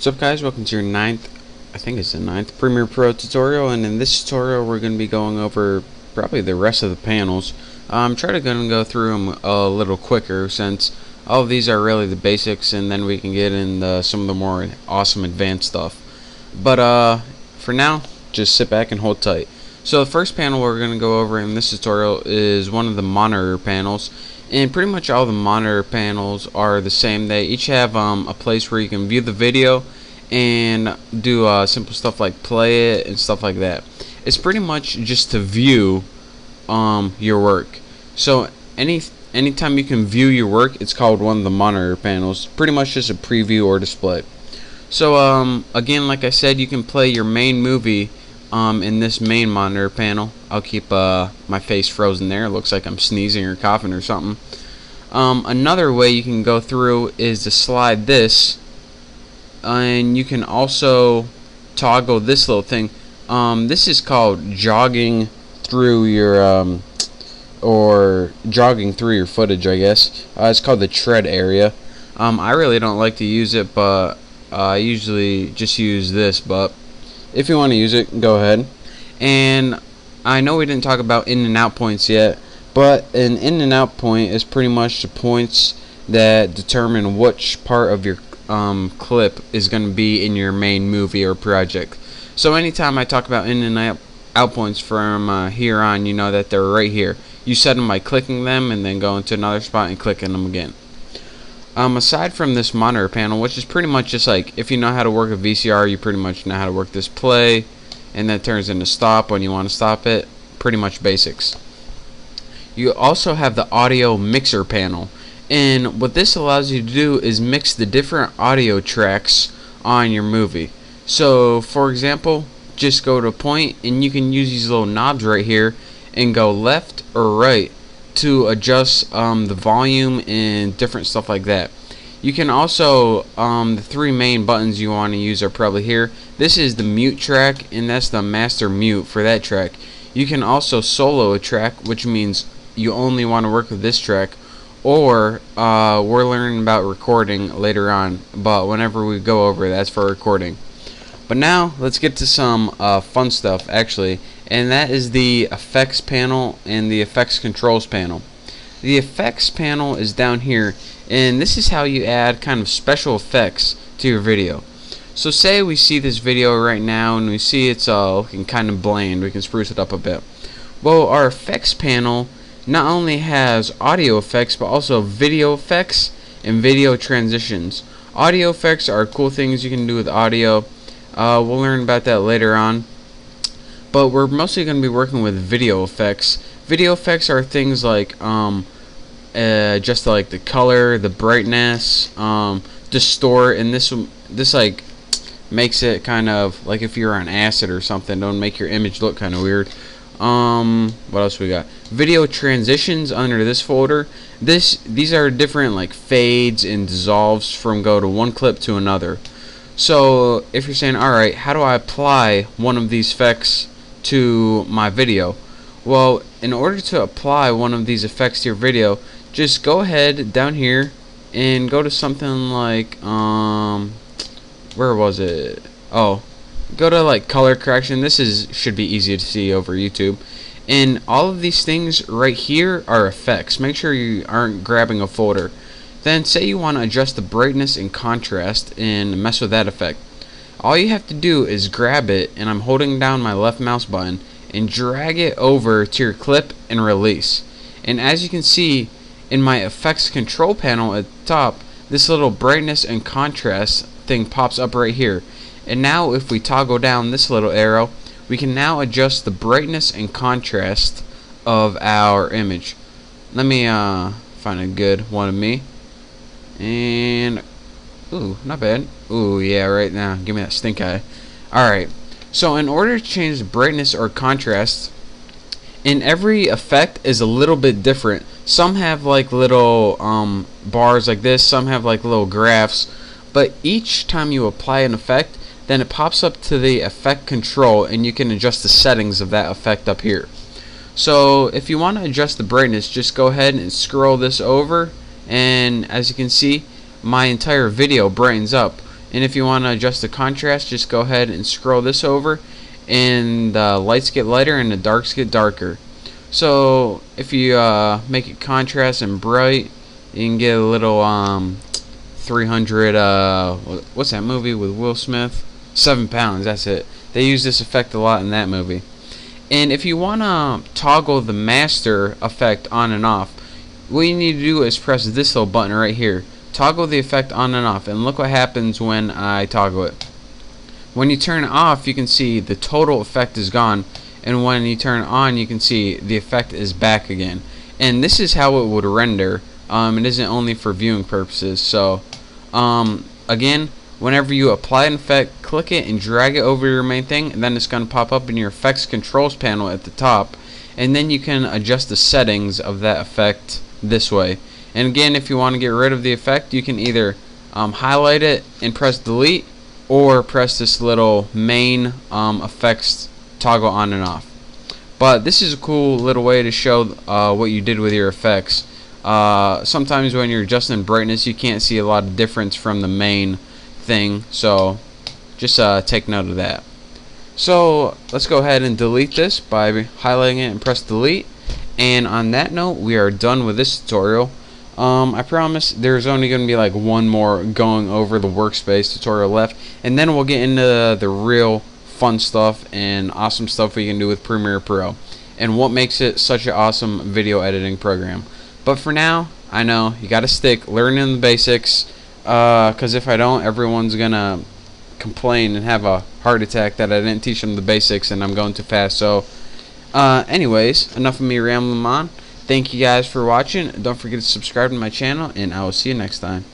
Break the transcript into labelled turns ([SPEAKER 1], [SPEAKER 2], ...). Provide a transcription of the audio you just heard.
[SPEAKER 1] What's up, guys? Welcome to your I think it's the ninth Premiere Pro tutorial, and in this tutorial we're going to be going over probably the rest of the panels. I'm trying to go through them a little quicker since all of these are really the basics, and then we can get in some of the more awesome advanced stuff. But for now, just sit back and hold tight. So the first panel we're going to go over in this tutorial is one of the monitor panels. And pretty much all the monitor panels are the same. They each have a place where you can view the video and do simple stuff like play it and stuff like that. It's pretty much just to view your work. So anytime you can view your work, it's called one of the monitor panels. Pretty much just a preview or display. So again, like I said, you can play your main movie in this main monitor panel. I'll keep my face frozen there. It looks like I'm sneezing or coughing or something. Another way you can go through is to slide this, and you can also toggle this little thing. This is called jogging through your or jogging through your footage, I guess. It's called the tread area. I really don't like to use it, but I usually just use this, but if you want to use it, go ahead. And I know we didn't talk about in and out points yet, but an in and out point is pretty much the points that determine which part of your clip is going to be in your main movie or project. So anytime I talk about in and out points from here on, you know that they're right here. You set them by clicking them and then go into another spot and clicking them again. Aside from this monitor panel, which is pretty much just like, if you know how to work a VCR, you pretty much know how to work this play, and that turns into stop when you want to stop it. Pretty much basics. You also have the audio mixer panel, and what this allows you to do is mix the different audio tracks on your movie. So for example, just go to a point and you can use these little knobs right here and go left or right to adjust the volume and different stuff like that. You can also, the three main buttons you want to use are probably here. This is the mute track, and that's the master mute for that track. You can also solo a track, which means you only want to work with this track, or we're learning about recording later on, but whenever we go over, that's for recording. But now let's get to some fun stuff actually, and that is the effects panel and the effects controls panel. The effects panel is down here, and this is how you add kind of special effects to your video. So say we see this video right now and we see it's looking kind of bland. We can spruce it up a bit. Well, our effects panel not only has audio effects but also video effects and video transitions. Audio effects are cool things you can do with audio. We'll learn about that later on. But we're mostly going to be working with video effects. Video effects are things like just like the color, the brightness, distort, and this like makes it kind of like if you're on acid or something. Don't make your image look kind of weird. What else we got? Video transitions under this folder. These are different like fades and dissolves from go to one clip to another. So if you're saying, alright, how do I apply one of these effects to my video? Well, in order to apply one of these effects to your video, just go ahead down here and go to something like where was it? Oh, go to like color correction. This should be easy to see over YouTube. And all of these things right here are effects. Make sure you aren't grabbing a folder. Then say you want to adjust the brightness and contrast and mess with that effect. All you have to do is grab it, and I'm holding down my left mouse button, and drag it over to your clip and release. And as you can see in my effects control panel at the top, this little brightness and contrast thing pops up right here. And now if we toggle down this little arrow, we can now adjust the brightness and contrast of our image. Let me find a good one of me. And ooh, not bad. Ooh, yeah, right now. Give me that stink eye. Alright, so in order to change the brightness or contrast, in every effect is a little bit different. Some have like little bars like this, some have like little graphs, but each time you apply an effect, then it pops up to the effect control, and you can adjust the settings of that effect up here. So if you want to adjust the brightness, just go ahead and scroll this over, and as you can see, my entire video brightens up. And if you want to adjust the contrast, just go ahead and scroll this over, and the lights get lighter and the darks get darker. So if you make it contrast and bright, you can get a little 300 what's that movie with Will Smith? 7 Pounds, that's it. They use this effect a lot in that movie. And if you want to toggle the master effect on and off, what you need to do is press this little button right here. Toggle the effect on and off, and look what happens when I toggle it. When you turn it off, you can see the total effect is gone, and when you turn it on, you can see the effect is back again. And this is how it would render. It isn't only for viewing purposes. So again, whenever you apply an effect, click it and drag it over your main thing, and then it's going to pop up in your effects controls panel at the top, and then you can adjust the settings of that effect this way. And again, if you want to get rid of the effect, you can either highlight it and press delete, or press this little main effects toggle on and off. But this is a cool little way to show what you did with your effects. Sometimes when you're adjusting brightness, you can't see a lot of difference from the main thing, so just take note of that. So let's go ahead and delete this by highlighting it and press delete. And on that note, we are done with this tutorial. I promise there's only going to be like one more going over the workspace tutorial left, and then we'll get into the real fun stuff and awesome stuff we can do with Premiere Pro and what makes it such an awesome video editing program. But for now, I know you gotta stick learning the basics, because if I don't, everyone's gonna complain and have a heart attack that I didn't teach them the basics and I'm going too fast. So anyways, enough of me rambling on. Thank you guys for watching. Don't forget to subscribe to my channel, and I will see you next time.